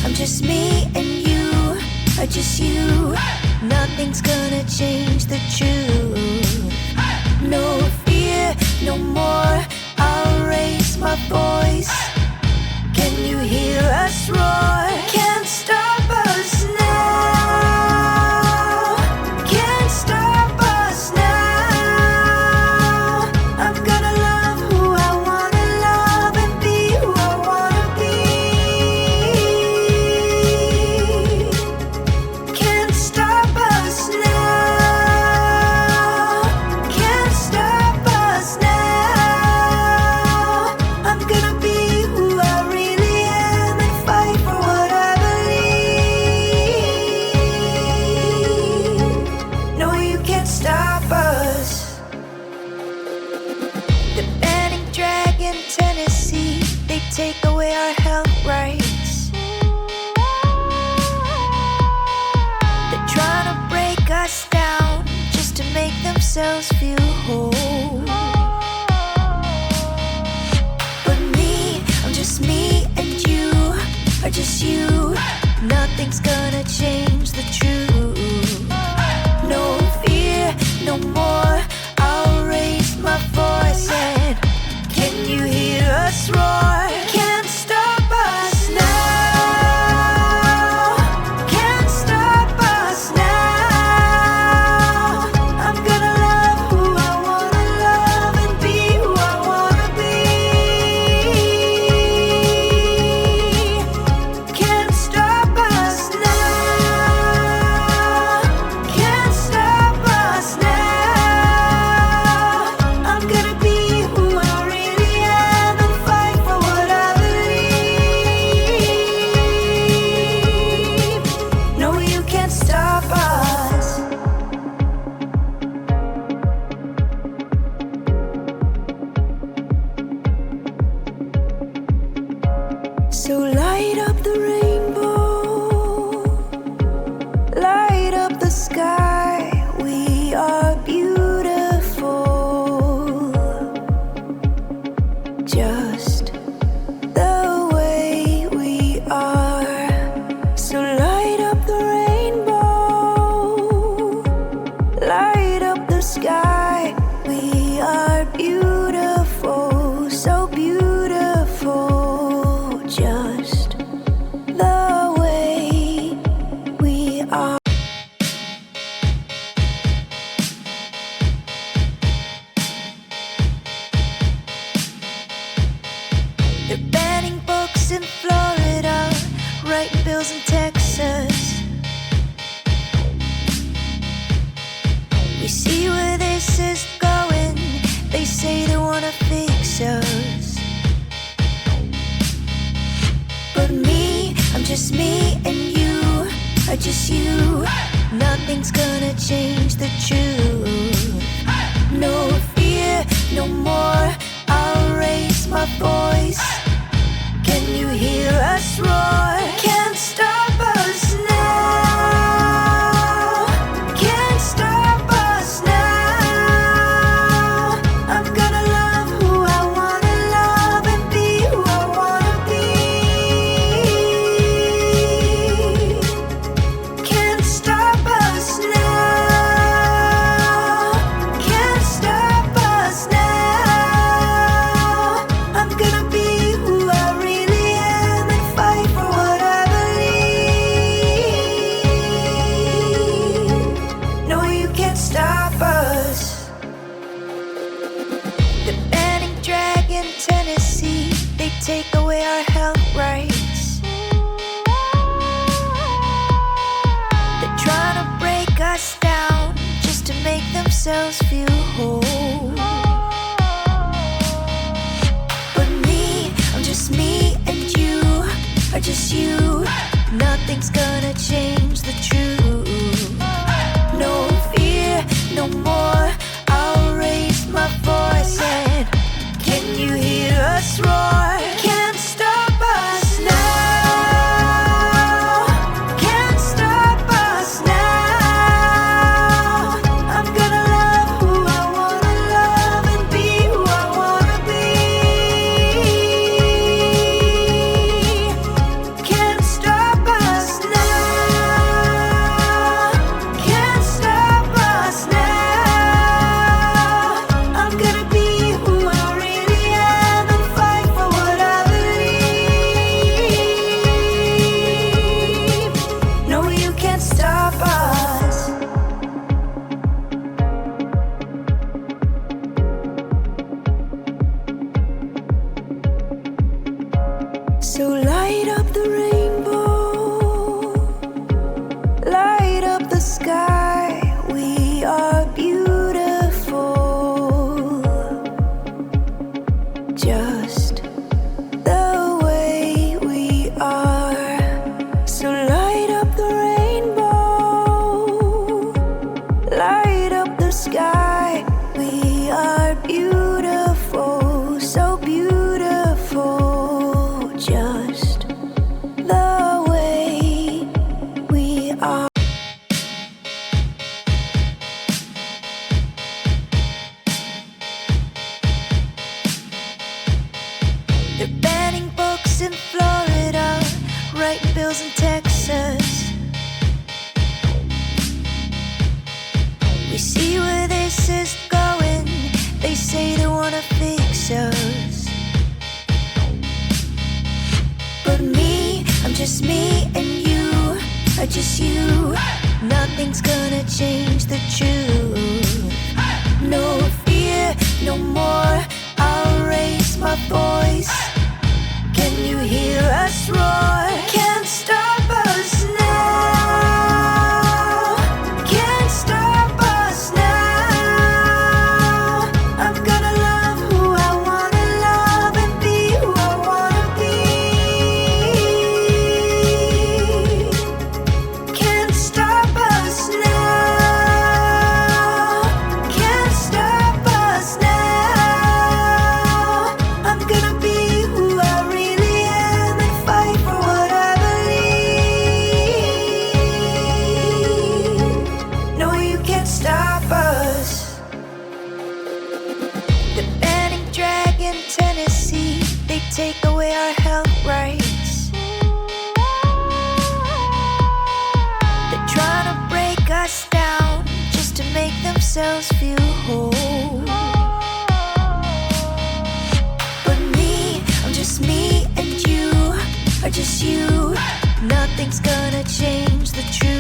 I'm just me and you are just you. Nothing's gonna change the truth. No fear, no more. I'll raise my voice. Can you hear us roar? Can't stop us now. Can't stop us now. I'm gonna love who I wanna love and be who I wanna be. Can't stop us now. Can't stop us now. I'm gonna be who I really am and fight for what I believe. No, you can't stop us. The banning dragon Tennessee, they take away our health rights. They're trying to break us down just to make themselves feel whole. But me, I'm just me and you are just you. Nothing's gonna change the truth. No fear, no more. I'll raise my voice and can you hear us roar? Can't stop us now. Can't stop us now. I'm gonna love who I wanna love and be who I wanna be. Can't stop us now. Can't stop us now. I'm gonna be who I really am and fight for what I believe. No, you can't stop us. So light up the rainbow, light up the sky. We are beautiful, just the way we are. So light up the rainbow, light up the sky. We are beautiful, so beautiful, just the way we are. They're banning books in Florida, writing bills in Texas. We see where this is going. They say they wanna fix us. But me, I'm just me and you are just you. Nothing's gonna change the truth. No fear, no more. I'll raise my voice. Can you hear us roar? Can't stop us now. Can't stop us now. I'm gonna love who I wanna love and be who I wanna be. Can't stop us now. Can't stop us now. I'm gonna be who I really am and fight for what I believe. No, you can't stop us. The banning dragon Tennessee, they take away our health rights. They're trying to break us down just to make themselves feel whole. But me, I'm just me and you are just you. Nothing's gonna change the truth. No fear, no more. I'll raise my voice and can you hear us roar? Can't stop us now. Can't stop us now. I'm gonna love who I wanna love and be who I wanna be. Can't stop writing bills in Texas. We see where this is going. They say they wanna fix us, but me, I'm just me, and you are just you. Nothing's gonna change the truth. No fear, no more. I'll raise my voice. Can you hear us roar? Can't stop us now. Can't stop us now. I'm gonna love who I wanna love and be who I wanna be. Can't stop us now. Can't stop us now. I'm gonna be who I really am and fight for what I believe. No, you can't stop us. The banning drag in Tennessee, they take away our health rights. They're trying to break us down just to make themselves feel whole. But me, I'm just me, and you are just you. Nothing's gonna change the truth.